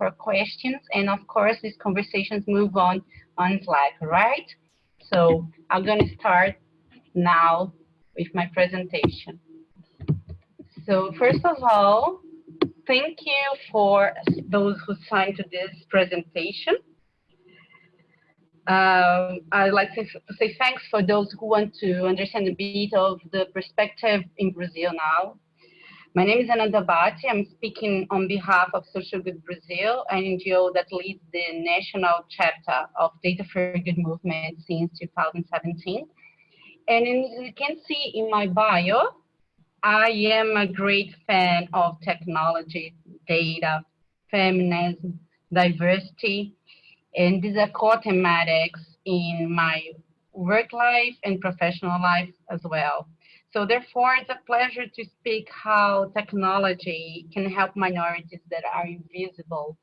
for questions. And of course, these conversations move on Slack, right? So I'm going to start now with my presentation. So first of all, thank you for those who signed to this presentation. I'd like to say thanks for those who want to understand a bit of the perspective in Brazil now. My name is Addobbati. I'm speaking on behalf of Social Good Brasil, an NGO that leads the national chapter of Data for Good movement since 2017. And as you can see in my bio, I am a great fan of technology, data, feminism, diversity, and these are core thematics in my work life and professional life as well. So therefore, it's a pleasure to speak how technology can help minorities that are invisible.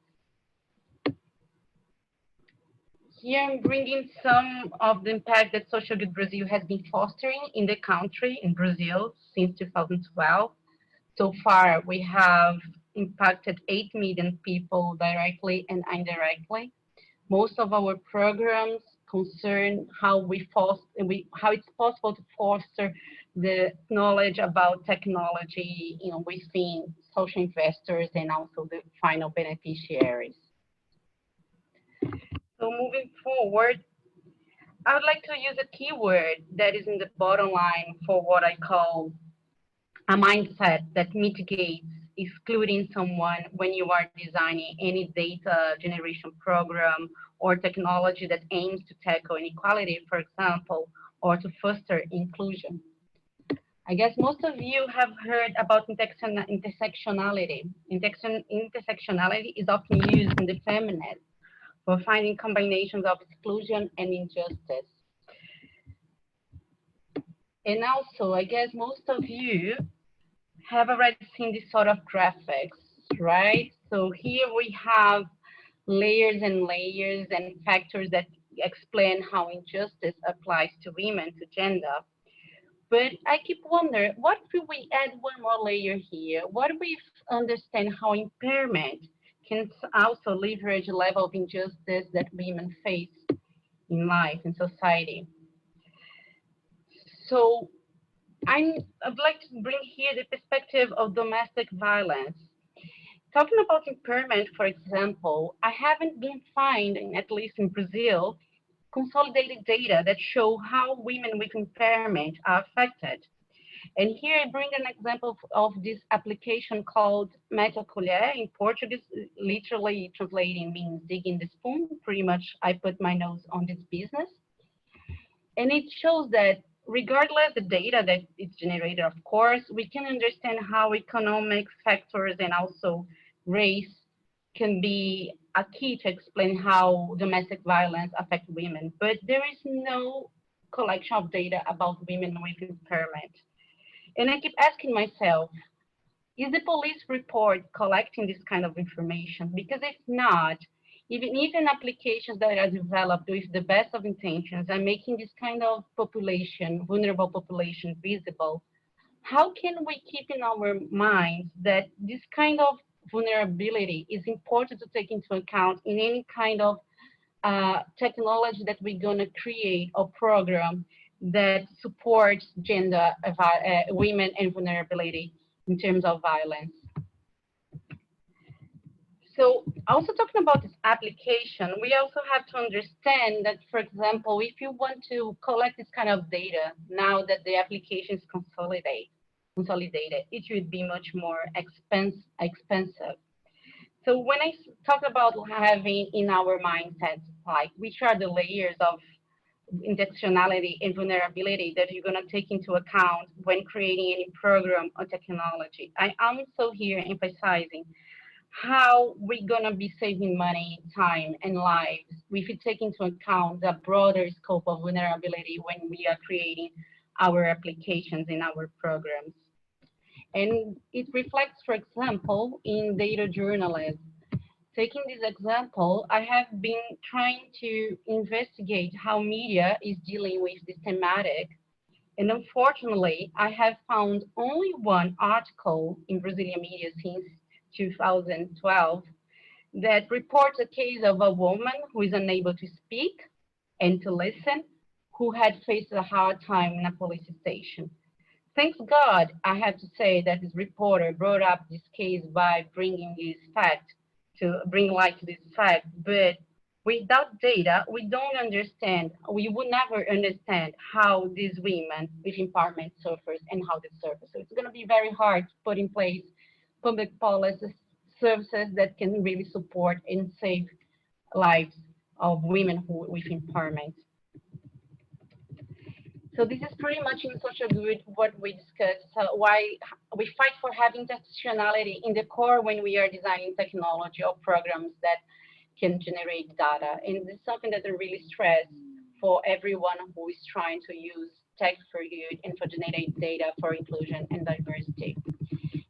Here I'm bringing some of the impact that Social Good Brazil has been fostering in the country, in Brazil, since 2012. So far, we have impacted 8 million people directly and indirectly. Most of our programs concern how how it's possible to foster the knowledge about technology, within social investors and also the final beneficiaries. So moving forward, I would like to use a keyword that is in the bottom line for what I call a mindset that mitigates excluding someone when you are designing any data generation program or technology that aims to tackle inequality, for example, or to foster inclusion. I guess most of you have heard about intersectionality. Intersectionality is often used in the feminist for finding combinations of exclusion and injustice. And also, I guess most of you have already seen this sort of graphics, right? So here we have layers and layers and factors that explain how injustice applies to women, to gender. But I keep wondering, what if we add one more layer here? What if we understand how impairment can also leverage a level of injustice that women face in life, in society? So I'd like to bring here the perspective of domestic violence. Talking about impairment, for example, I haven't been finding, at least in Brazil, consolidated data that show how women with impairment are affected. And here I bring an example of this application called Mete a Colher. In Portuguese, literally translating means digging the spoon. Pretty much, I put my nose on this business. And it shows that regardless the data that is generated, of course, we can understand how economic factors and also race can be a key to explain how domestic violence affects women. But there is no collection of data about women with impairment. And I keep asking myself, is the police report collecting this kind of information? Because if not, even applications that are developed with the best of intentions are making this kind of population, vulnerable population, visible, how can we keep in our minds that this kind of vulnerability is important to take into account in any kind of technology that we're going to create or program that supports gender, women, and vulnerability in terms of violence? So also talking about this application, we also have to understand that, for example, if you want to collect this kind of data, now that the application is consolidated, it should be much more expensive. So when I talk about having in our mindsets, like which are the layers of intersectionality and vulnerability that you're going to take into account when creating any program or technology, I am also here emphasizing how we're going to be saving money, time, and lives if we take into account the broader scope of vulnerability when we are creating our applications in our programs. And it reflects, for example, in data journalism. Taking this example, I have been trying to investigate how media is dealing with this thematic. And unfortunately, I have found only one article in Brazilian media since 2012 that reports a case of a woman who is unable to speak and to listen, who had faced a hard time in a police station. Thanks God, I have to say that this reporter brought up this case by bringing this fact to bring light to this fact. But without data, we don't understand, we would never understand how these women with empowerment suffers and how they suffer. So it's going to be very hard to put in place public policies, services that can really support and save lives of women with empowerment. So this is pretty much in social good what we discussed. So why we fight for having intersectionality in the core when we are designing technology or programs that can generate data. And this is something that I really stress for everyone who is trying to use tech for good and for generate data for inclusion and diversity.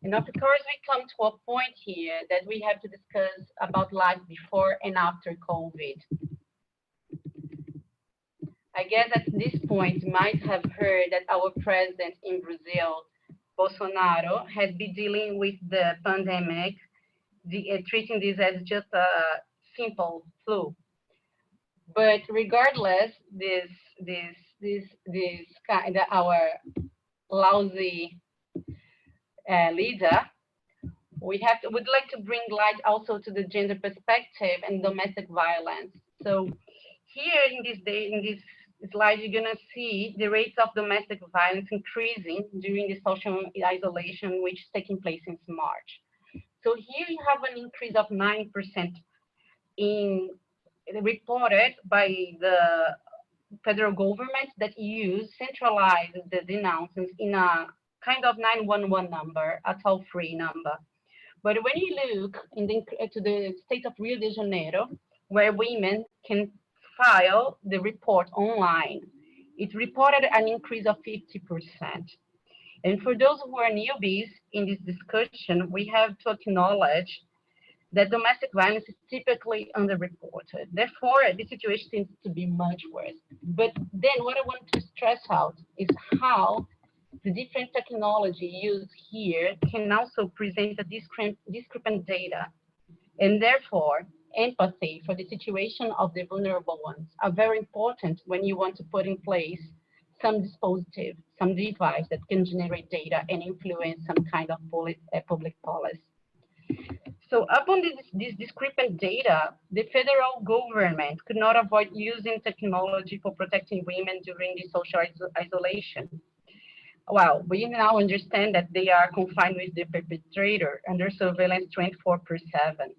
And of course, we come to a point here that we have to discuss about life before and after COVID. I guess at this point, you might have heard that our president in Brazil, Bolsonaro, has been dealing with the pandemic, treating this as just a simple flu. But regardless, this kind of our lousy leader, would like to bring light also to the gender perspective and domestic violence. So here in this slide, you're gonna see the rates of domestic violence increasing during the social isolation, which is taking place since March. So here you have an increase of 9% in reported by the federal government that use centralized the denouncements in a kind of 911 number, a toll-free number. But when you look to the state of Rio de Janeiro, where women can file the report online, it reported an increase of 50%. And for those who are newbies in this discussion, we have to acknowledge that domestic violence is typically underreported. Therefore, the situation seems to be much worse. But then what I want to stress out is how the different technology used here can also present a discrepant data. And therefore, empathy for the situation of the vulnerable ones are very important when you want to put in place some dispositive, some device that can generate data and influence some kind of public policy. So upon this discrepant data, the federal government could not avoid using technology for protecting women during the social isolation. Well, we now understand that they are confined with the perpetrator under surveillance 24/7.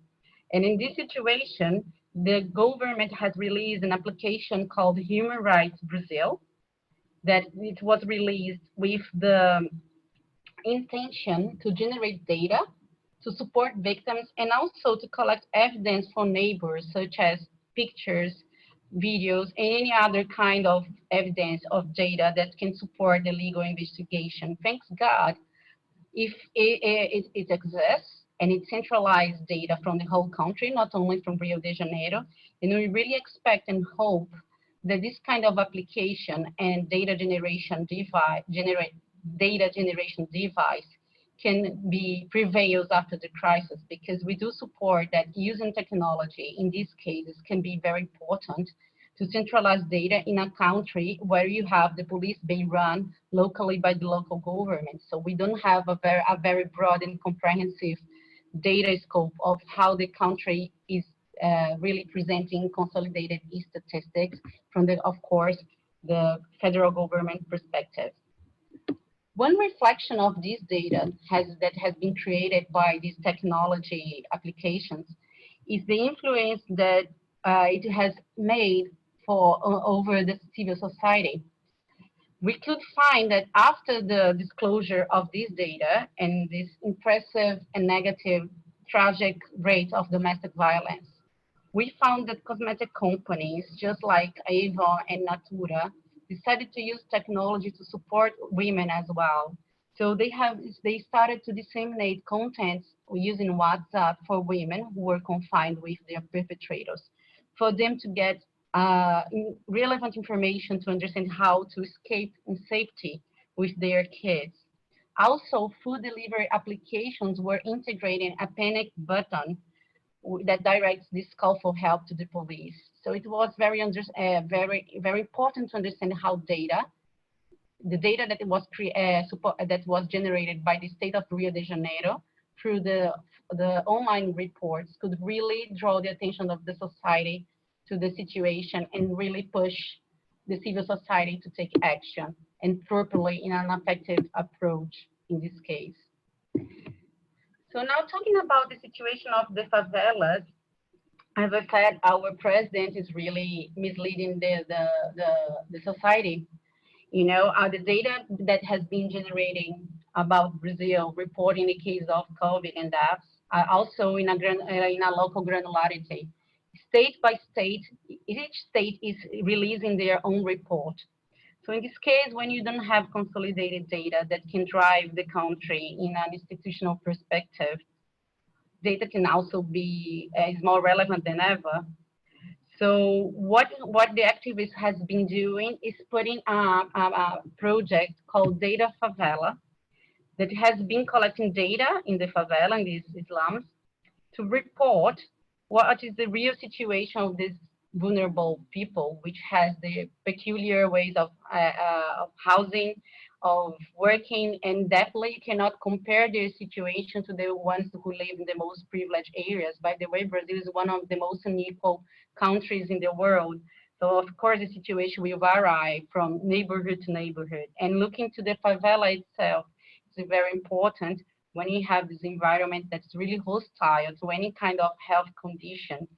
And in this situation, the government has released an application called Human Rights Brazil, that it was released with the intention to generate data to support victims and also to collect evidence from neighbors, such as pictures, videos, and any other kind of evidence of data that can support the legal investigation. Thanks God, if it exists and it centralized data from the whole country, not only from Rio de Janeiro, and we really expect and hope that this kind of application and data generation device can be prevails after the crisis, because we do support that using technology in these cases can be very important to centralize data in a country where you have the police being run locally by the local government. So we don't have a very broad and comprehensive data scope of how the country is really presenting consolidated statistics from the, of course, the federal government perspective. One reflection of this data that has been created by these technology applications is the influence that it has made over the civil society. We could find that after the disclosure of this data and this impressive and negative tragic rate of domestic violence, we found that cosmetic companies, just like Avon and Natura, decided to use technology to support women as well. So they started to disseminate content using WhatsApp for women who were confined with their perpetrators, for them to get relevant information to understand how to escape in safety with their kids. Also, food delivery applications were integrating a panic button that directs this call for help to the police. So it was very important to understand how the data that that was generated by the state of Rio de Janeiro through the online reports could really draw the attention of the society to the situation and really push the civil society to take action and properly in an effective approach in this case. So now talking about the situation of the favelas, as I said, our president is really misleading the society. You know, the data that has been generating about Brazil, reporting the case of COVID and deaths, also in a local granularity. State by state, each state is releasing their own report. So in this case, when you don't have consolidated data that can drive the country in an institutional perspective, data can also be is more relevant than ever. So what the activist has been doing is putting a project called Data Favela that has been collecting data in the favela, in these slums, to report what is the real situation of these vulnerable people, which has the peculiar ways of housing, of working, and definitely you cannot compare their situation to the ones who live in the most privileged areas. By the way, Brazil is one of the most unequal countries in the world. So of course, the situation will vary from neighborhood to neighborhood. And looking to the favela itself is very important when you have this environment that's really hostile to any kind of health condition.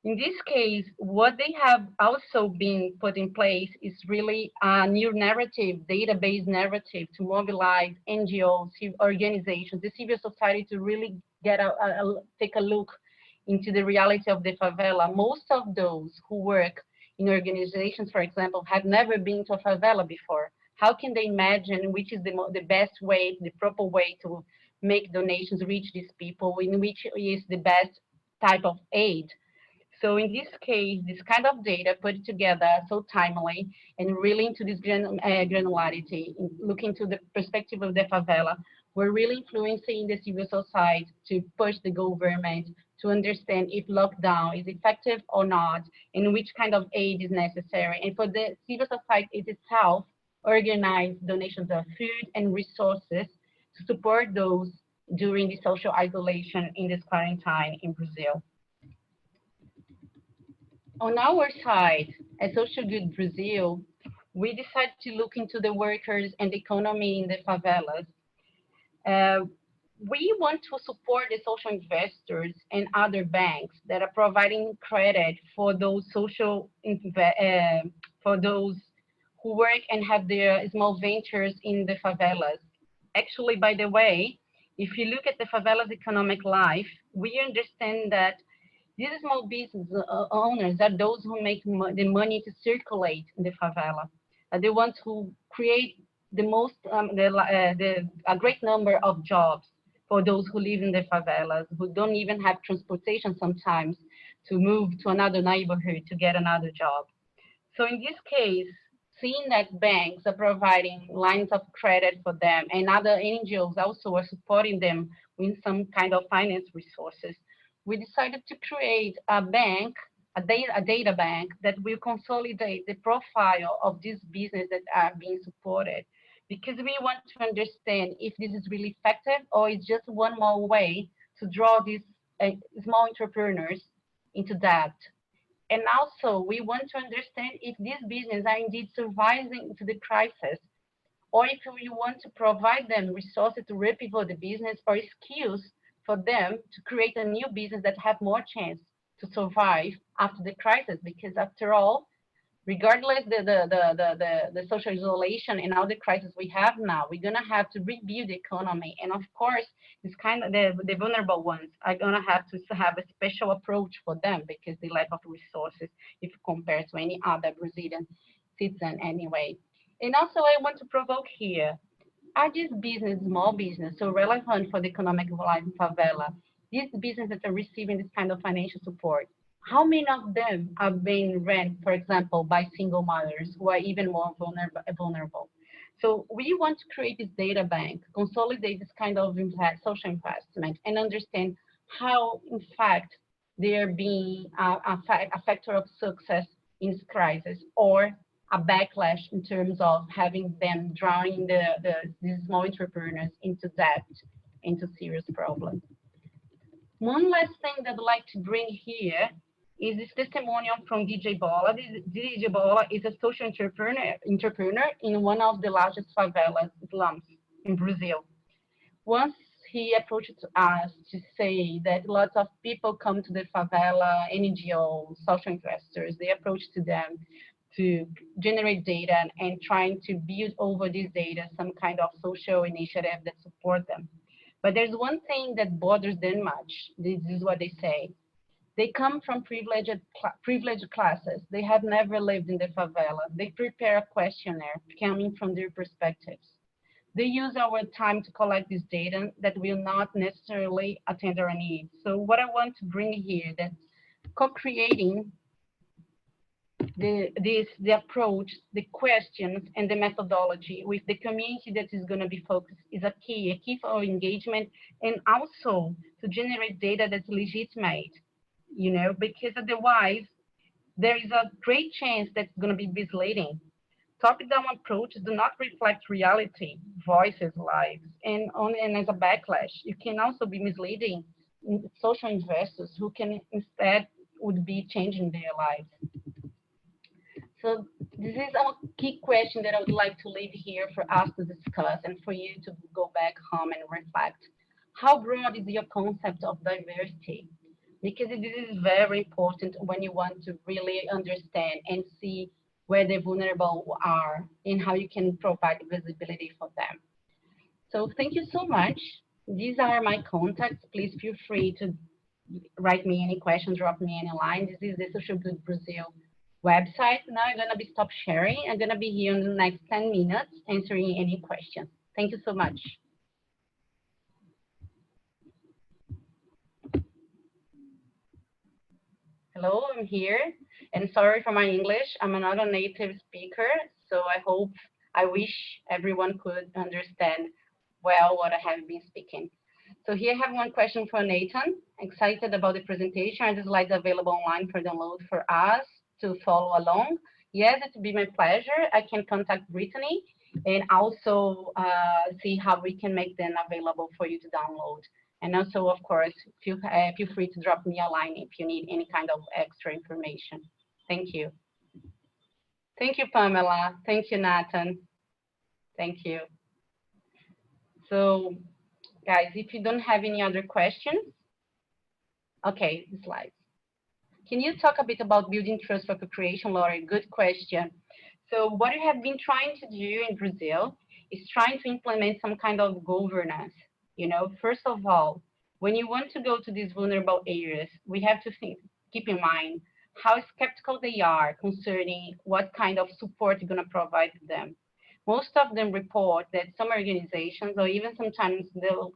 In this case, what they have also been put in place is really a new narrative, database narrative to mobilize NGOs, organizations, the civil society to really take a look into the reality of the favela. Most of those who work in organizations, for example, have never been to a favela before. How can they imagine which is the best way, the proper way to make donations reach these people, in which is the best type of aid? So in this case, this kind of data put together so timely and really into this granularity, looking to the perspective of the favela, we're really influencing the civil society to push the government to understand if lockdown is effective or not, and which kind of aid is necessary. And for the civil society itself, organize donations of food and resources to support those during the social isolation in this quarantine in Brazil. On our side, at Social Good Brasil, we decided to look into the workers and the economy in the favelas. We want to support the social investors and other banks that are providing credit for those for those who work and have their small ventures in the favelas. Actually, by the way, if you look at the favelas economic life, we understand that these small business owners are those who make the money to circulate in the favela, are the ones who create the most, a great number of jobs for those who live in the favelas, who don't even have transportation sometimes to move to another neighborhood to get another job. So in this case, seeing that banks are providing lines of credit for them and other NGOs also are supporting them with some kind of finance resources, we decided to create a bank, a data bank that will consolidate the profile of these businesses that are being supported, because we want to understand if this is really effective or it's just one more way to draw these small entrepreneurs into debt. And also, we want to understand if these businesses are indeed surviving to the crisis, or if we want to provide them resources to replicate the business or skills for them to create a new business that have more chance to survive after the crisis. Because after all, regardless the social isolation and all the crisis we have now, we're gonna have to rebuild the economy. And of course, this kind of the vulnerable ones are gonna have to have a special approach for them because they lack of resources if compared to any other Brazilian citizen anyway. And also I want to provoke here, are these business, small business, so relevant for the economic life in favela? These businesses that are receiving this kind of financial support, how many of them are being run, for example, by single mothers who are even more vulnerable? So we want to create this data bank, consolidate this kind of social investment, and understand how, in fact, they are being a factor of success in this crisis, or a backlash in terms of having them drawing these small entrepreneurs into debt, into serious problems. One last thing that I'd like to bring here is this testimonial from DJ Bola. DJ Bola is a social entrepreneur in one of the largest favelas slums in Brazil. Once he approached us to say that lots of people come to the favela, NGOs, social investors, they approach to them to generate data and trying to build over this data some kind of social initiative that support them. But there's one thing that bothers them much. This is what they say. They come from privileged classes. They have never lived in the favela. They prepare a questionnaire coming from their perspectives. They use our time to collect this data that will not necessarily attend our needs. So what I want to bring here, that co-creating the approach, the questions, and the methodology with the community that is going to be focused is a key for engagement, and also to generate data that's legitimate, because otherwise there is a great chance that it's going to be misleading. Top-down approaches do not reflect reality, voices, lives, and as a backlash, you can also be misleading social investors who can instead would be changing their lives. So this is a key question that I would like to leave here for us to discuss and for you to go back home and reflect. How broad is your concept of diversity? Because this is very important when you want to really understand and see where the vulnerable are and how you can provide visibility for them. So thank you so much. These are my contacts. Please feel free to write me any questions, drop me any line. This is the Social Good Brasil website. Now I'm gonna be stop sharing. I'm gonna be here in the next 10 minutes answering any questions. Thank you so much. Hello, I'm here, and sorry for my English. I'm not a native speaker, so I wish everyone could understand well what I have been speaking. So here I have one question for Nathan. Excited about the presentation. Are the slides available online for download for us to follow along? Yes, it would be my pleasure. I can contact Brittany and also see how we can make them available for you to download. And also, of course, feel free to drop me a line if you need any kind of extra information. Thank you. Thank you, Pamela. Thank you, Nathan. Thank you. So, guys, if you don't have any other questions, okay, the slides. Can you talk a bit about building trust for co-creation, Laurie? Good question. So what we have been trying to do in Brazil is trying to implement some kind of governance. First of all, when you want to go to these vulnerable areas, we have to keep in mind how skeptical they are concerning what kind of support you're going to provide to them. Most of them report that some organizations, or even sometimes the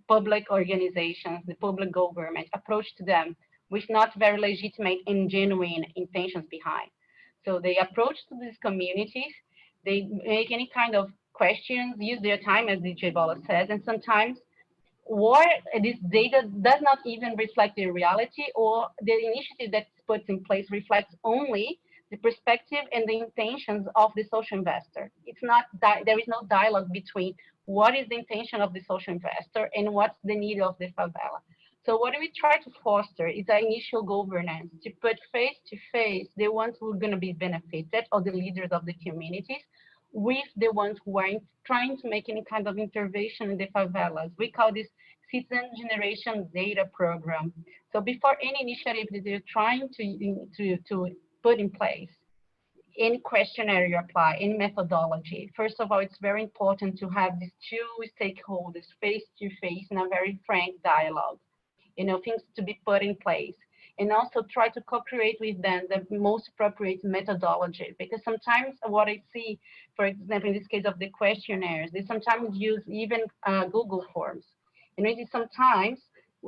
public organizations, the public government, approach to them with not very legitimate and genuine intentions behind. So they approach to these communities, they make any kind of questions, use their time, as DJ Bola says, and sometimes this data does not even reflect the reality, or the initiative that's put in place reflects only the perspective and the intentions of the social investor. It's not there is no dialogue between what is the intention of the social investor and what's the need of the favela. So what we try to foster is an initial governance to put face to face the ones who are going to be benefited, or the leaders of the communities, with the ones who are trying to make any kind of intervention in the favelas. We call this citizen generation data program. So before any initiative that they're trying to put in place, any questionnaire you apply, any methodology, first of all, it's very important to have these two stakeholders face to face in a very frank dialogue. Things to be put in place, and also try to co-create with them the most appropriate methodology. Because sometimes what I see, for example, in this case of the questionnaires, they sometimes use even Google Forms. And maybe sometimes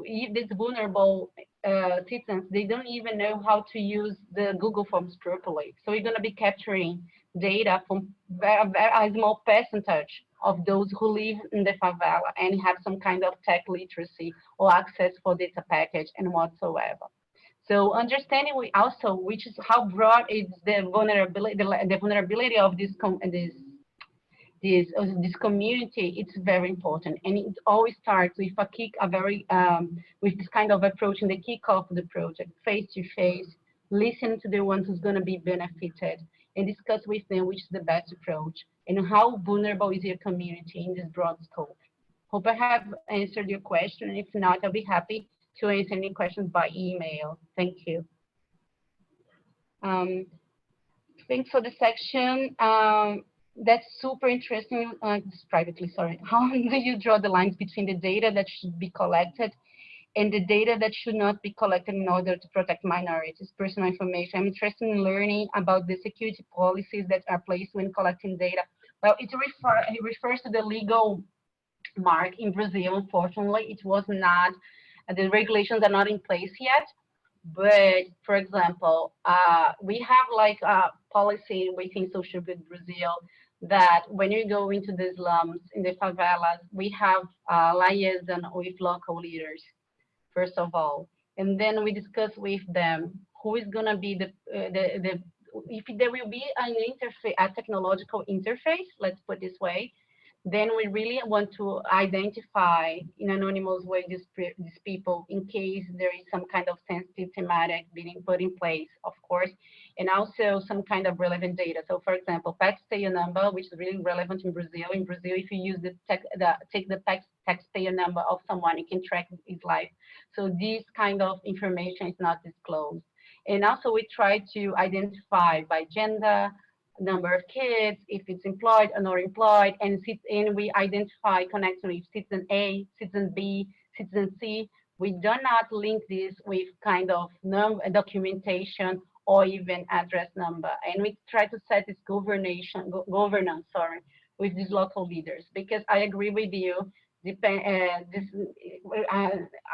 these vulnerable citizens, they don't even know how to use the Google Forms properly. So we're going to be capturing data from a small percentage of those who live in the favela and have some kind of tech literacy or access for data package and whatsoever. So understanding we also, which is how broad is the vulnerability, the vulnerability of this community, it's very important, and it always starts with with this kind of approach in the kickoff of the project, face to face, listen to the ones who's going to be benefited, and discuss with them which is the best approach and how vulnerable is your community in this broad scope. Hope I have answered your question. If not, I'll be happy to answer any questions by email. Thank you. Thanks for the section. That's super interesting. Just privately, sorry. How do you draw the lines between the data that should be collected and the data that should not be collected in order to protect minorities' personal information? I'm interested in learning about the security policies that are placed when collecting data. Well, it refers to the legal mark in Brazil. Unfortunately, it was not, the regulations are not in place yet. But for example, we have like a policy within Social Good Brazil that when you go into the slums, in the favelas, we have liaison with local leaders, first of all. And then we discuss with them who is going to be if there will be an interface, a technological interface, let's put it this way, then we really want to identify in an anonymous way these people in case there is some kind of sensitive thematic being put in place, of course, and also some kind of relevant data. So for example, taxpayer number, which is really relevant in Brazil. In Brazil, if you use take the taxpayer number of someone, you can track his life. So this kind of information is not disclosed. And also we try to identify by gender, number of kids, if it's employed or not employed, and we identify connection with citizen A, citizen B, citizen C. We do not link this with kind of documentation or even address number. And we try to set this governance, with these local leaders, because I agree with you.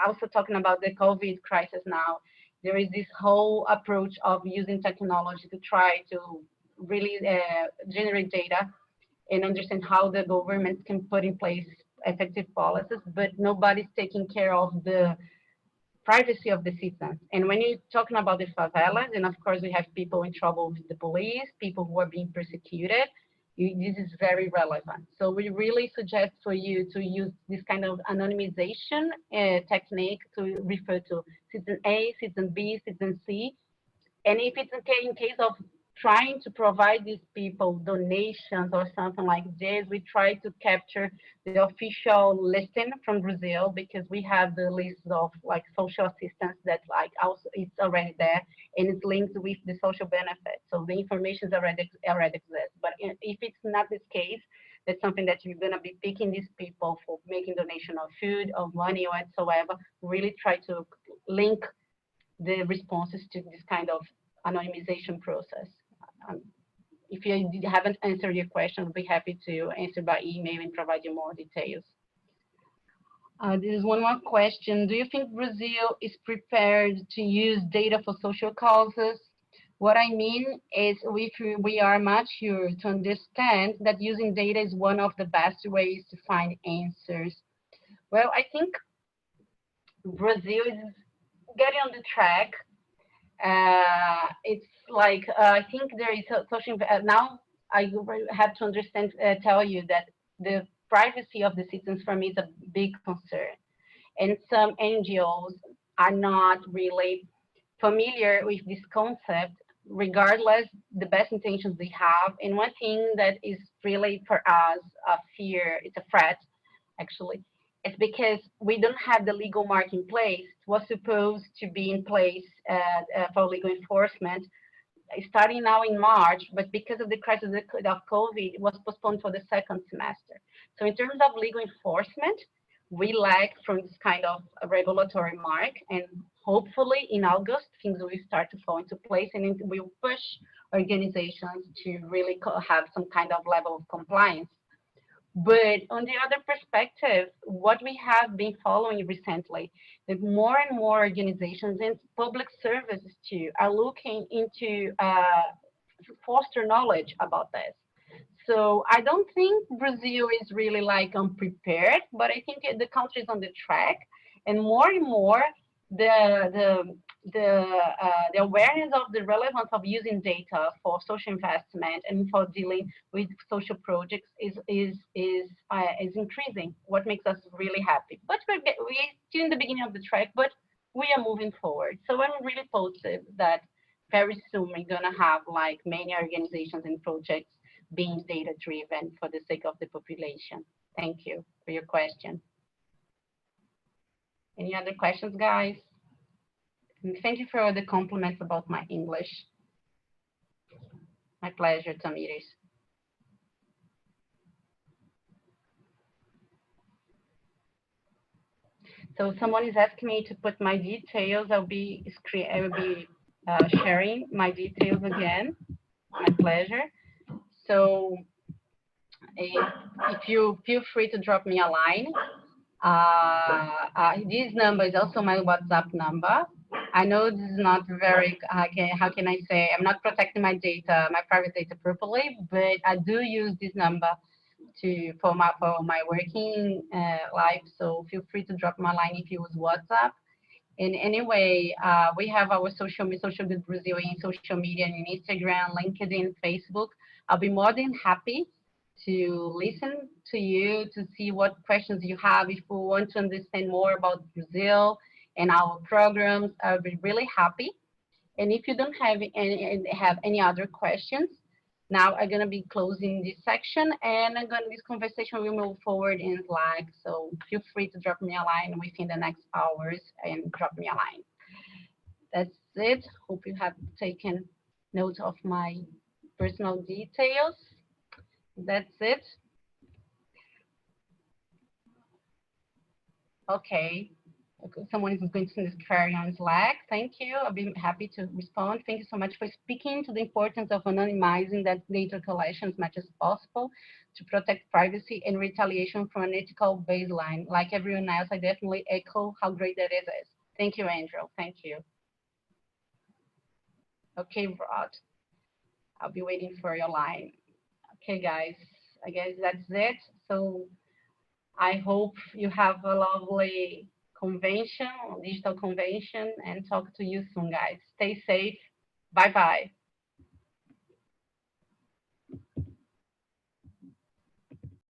Also talking about the COVID crisis now, there is this whole approach of using technology to try to really generate data and understand how the government can put in place effective policies, but nobody's taking care of the privacy of the citizens. And when you're talking about the favelas, and of course we have people in trouble with the police, people who are being persecuted, this is very relevant. So we really suggest for you to use this kind of anonymization technique to refer to citizen A, citizen B, citizen C. And if it's in case of trying to provide these people donations or something like this, we try to capture the official listing from Brazil, because we have the list of like social assistance that like also it's already there and it's linked with the social benefits. So the information is already exists. But if it's not this case, that's something that you're gonna be picking these people for making donation of food, of money, or whatsoever. Really try to link the responses to this kind of anonymization process. If you haven't answered your question, I'll be happy to answer by email and provide you more details. There's one more question. Do you think Brazil is prepared to use data for social causes? What I mean is we are mature to understand that using data is one of the best ways to find answers. Well, I think Brazil is getting on the track. It's like I think there is a social now. I have to understand, tell you that the privacy of the citizens for me is a big concern, and some NGOs are not really familiar with this concept, regardless the best intentions they have. And one thing that is really for us a fear, it's a threat, actually. It's because we don't have the legal mark in place. It was supposed to be in place for legal enforcement starting now in March, but because of the crisis of COVID, it was postponed for the second semester. So in terms of legal enforcement, we lack from this kind of regulatory mark, and hopefully in August, things will start to fall into place, and it will push organizations to really have some kind of level of compliance. But on the other perspective, what we have been following recently, that more and more organizations and public services too are looking into foster knowledge about this. So I don't think Brazil is really like unprepared, but I think the country is on the track, and more the the the awareness of the relevance of using data for social investment and for dealing with social projects is increasing. What makes us really happy. But we're still in the beginning of the track, but we are moving forward. So I'm really positive that very soon we're gonna have like many organizations and projects being data driven for the sake of the population. Thank you for your question. Any other questions, guys? And thank you for all the compliments about my English. My pleasure, Tamiris. So someone is asking me to put my details. I will be sharing my details again. My pleasure. So if you feel free to drop me a line. This number is also my WhatsApp number. I know this is not very, how can I say, I'm not protecting my data, my private data properly, but I do use this number for my working life. So feel free to drop my line if you use WhatsApp. And anyway, we have our Social Good Brasil in social media, in Instagram, LinkedIn, Facebook. I'll be more than happy to listen to you, to see what questions you have. If you want to understand more about Brazil and our programs, I'll be really happy. And if you don't have any other questions, now I'm gonna be closing this section, and this conversation will move forward in Slack. So feel free to drop me a line within the next hours and drop me a line. That's it. Hope you have taken note of my personal details. That's it. Okay. Someone is going to carry on Slack. Thank you. I'll be happy to respond. Thank you so much for speaking to the importance of anonymizing that data collection as much as possible to protect privacy and retaliation from an ethical baseline. Like everyone else, I definitely echo how great that is. Thank you, Andrew. Thank you. Okay, Rod. I'll be waiting for your line. Okay, guys. I guess that's it. So I hope you have a lovely convention, digital convention, and talk to you soon, guys. Stay safe. Bye-bye.